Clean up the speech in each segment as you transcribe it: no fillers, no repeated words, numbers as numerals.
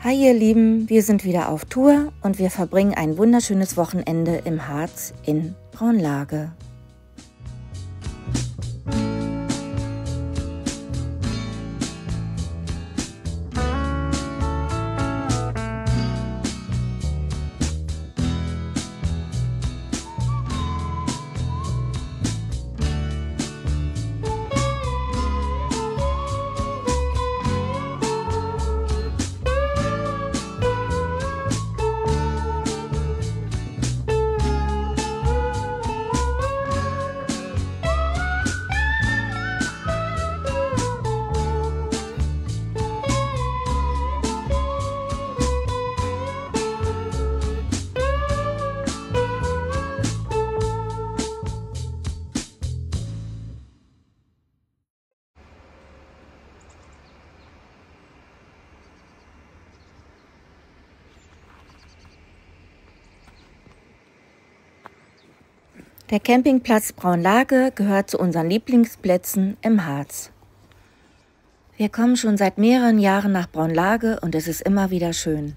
Hi ihr Lieben, wir sind wieder auf Tour und wir verbringen ein wunderschönes Wochenende im Harz in Braunlage. Der Campingplatz Braunlage gehört zu unseren Lieblingsplätzen im Harz. Wir kommen schon seit mehreren Jahren nach Braunlage und es ist immer wieder schön.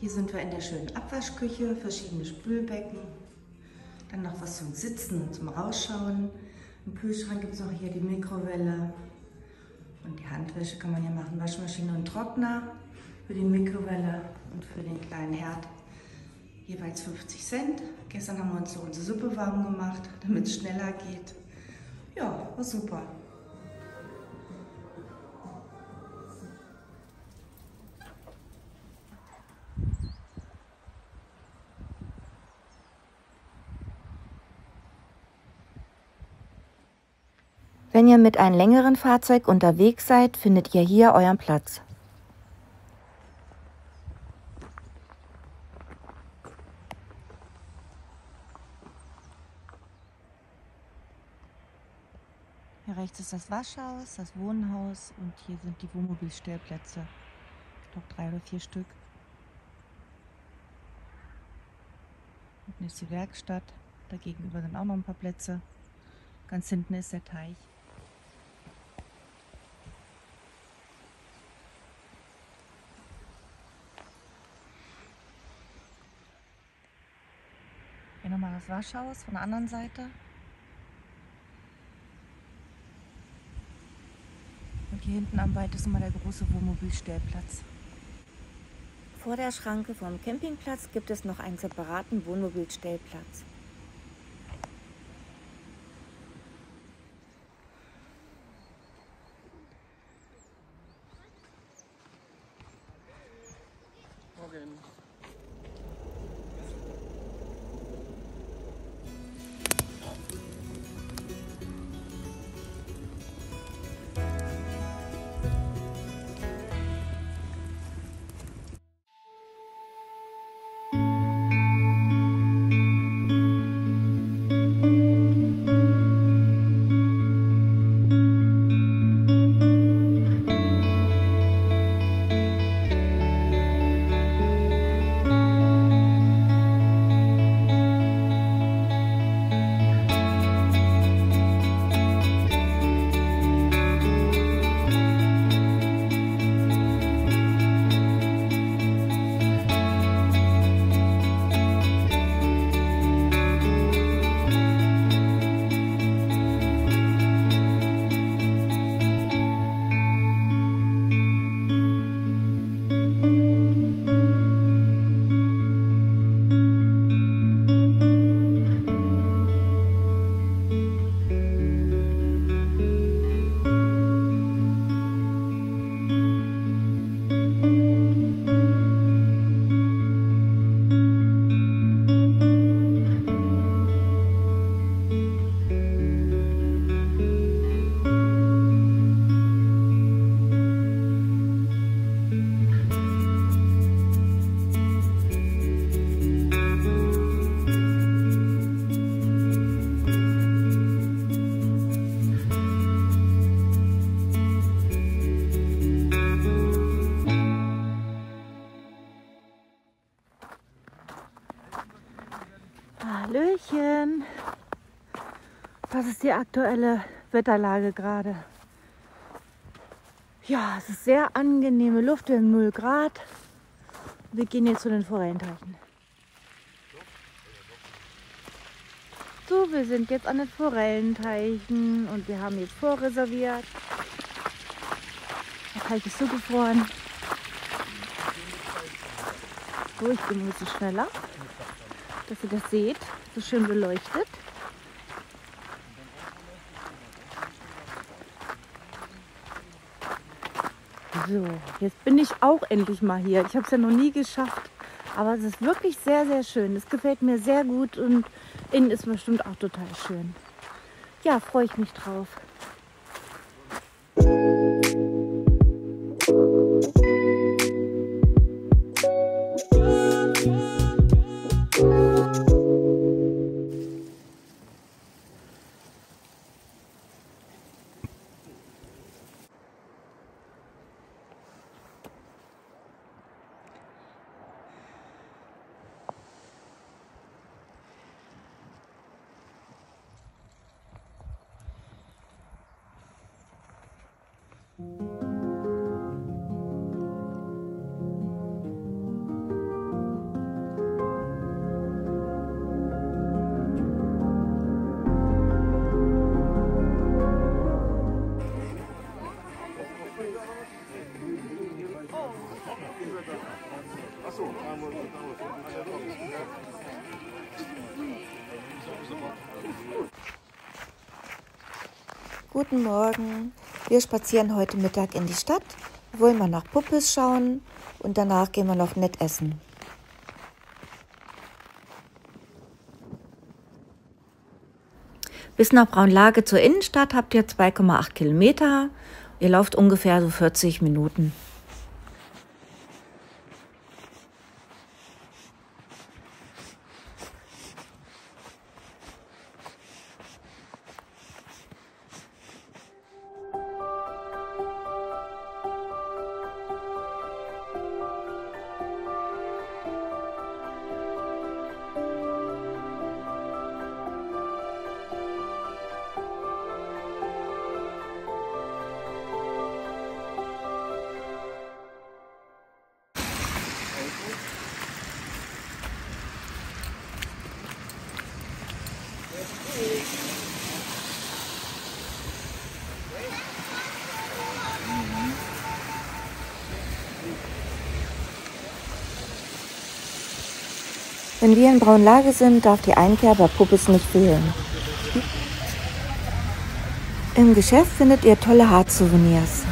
Hier sind wir in der schönen Abwaschküche, verschiedene Spülbecken, dann noch was zum Sitzen und zum Rausschauen. Im Kühlschrank gibt es noch hier die Mikrowelle und die Handwäsche kann man hier machen, Waschmaschine und Trockner für die Mikrowelle und für den kleinen Herd. Jeweils 50 Cent. Gestern haben wir uns so unsere Suppe warm gemacht, damit es schneller geht. Ja, war super. Wenn ihr mit einem längeren Fahrzeug unterwegs seid, findet ihr hier euren Platz. Hier rechts ist das Waschhaus, das Wohnhaus und hier sind die Wohnmobilstellplätze. Ich glaube 3 oder 4 Stück. Hinten ist die Werkstatt, da gegenüber sind auch noch ein paar Plätze. Ganz hinten ist der Teich. Hier nochmal das Waschhaus von der anderen Seite. Und hier hinten am weitesten mal der große Wohnmobilstellplatz. Vor der Schranke vom Campingplatz gibt es noch einen separaten Wohnmobilstellplatz. Morgen. ist die aktuelle Wetterlage gerade. Ja, es ist sehr angenehme Luft, wir haben 0 Grad. Wir gehen jetzt zu den Forellenteichen. So, wir sind jetzt an den Forellenteichen und wir haben jetzt vorreserviert. Der Teich ist zugefroren. So, ich bin ein bisschen schneller, dass ihr das seht, so schön beleuchtet. So, jetzt bin ich auch endlich mal hier. Ich habe es ja noch nie geschafft, aber es ist wirklich sehr, sehr schön. Es gefällt mir sehr gut und innen ist bestimmt auch total schön. Ja, freue ich mich drauf. Guten Morgen. Wir spazieren heute Mittag in die Stadt, wollen mal nach Puppes schauen und danach gehen wir noch nett essen. Bis nach Braunlage zur Innenstadt habt ihr 2,8 Kilometer. Ihr lauft ungefähr so 40 Minuten. Wenn wir in Braunlage sind, darf die Einkehr bei Puppes nicht fehlen. Im Geschäft findet ihr tolle Harzsouvenirs.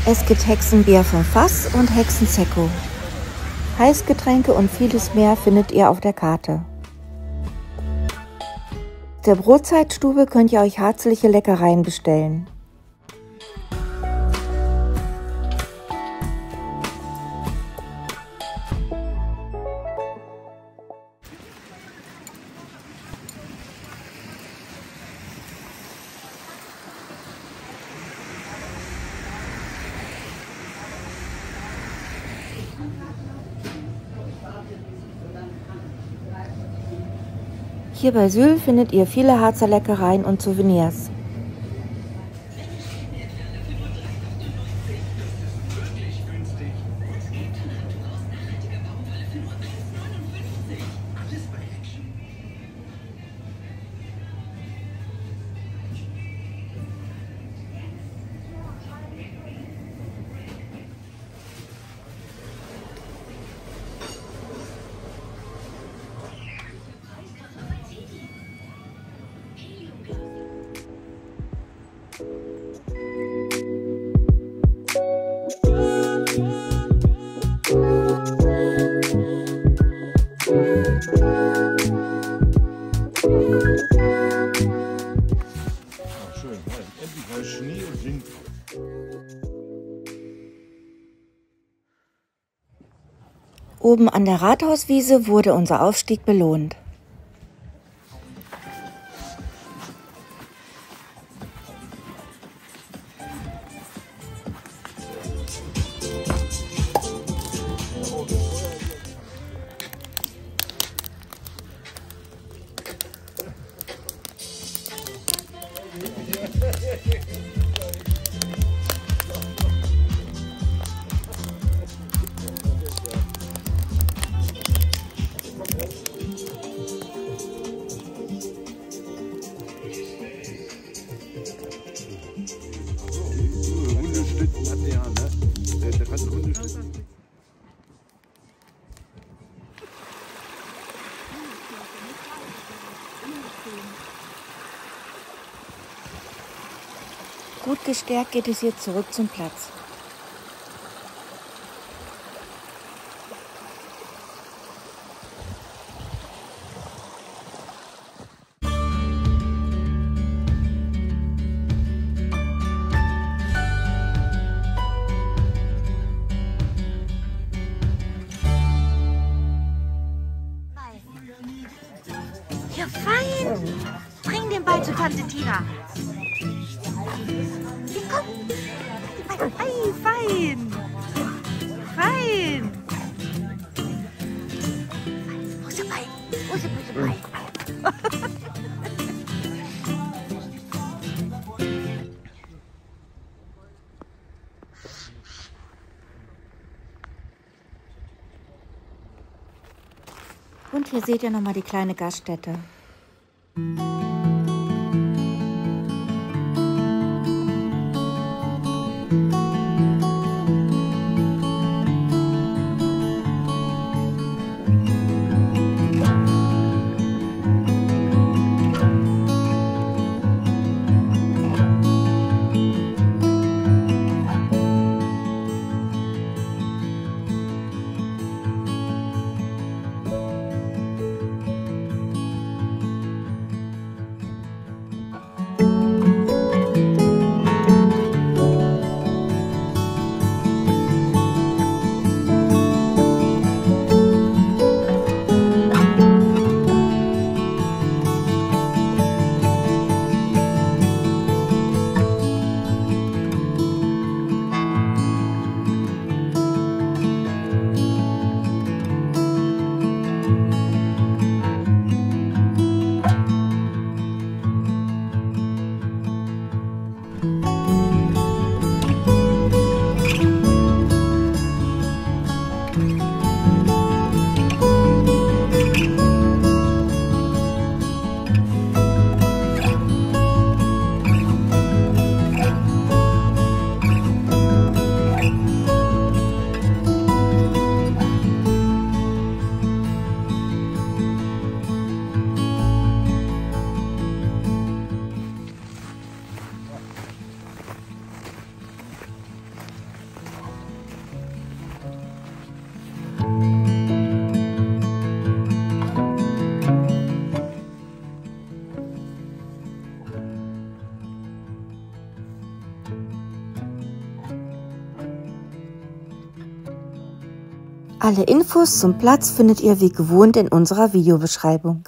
Es gibt Hexenbier vom Fass und Hexensecco. Heißgetränke und vieles mehr findet ihr auf der Karte. In der Brotzeitstube könnt ihr euch herzliche Leckereien bestellen. Hier bei Syl findet ihr viele Harzer Leckereien und Souvenirs. Oben an der Rathauswiese wurde unser Aufstieg belohnt. Gut gestärkt geht es jetzt zurück zum Platz. Ja, fein! Bring den Ball zu Tante Tina. Hier, komm! Hey, fein! Fein! Wo ist der Ball? Wo ist der Ball? Und hier seht ihr nochmal die kleine Gaststätte. Alle Infos zum Platz findet ihr wie gewohnt in unserer Videobeschreibung.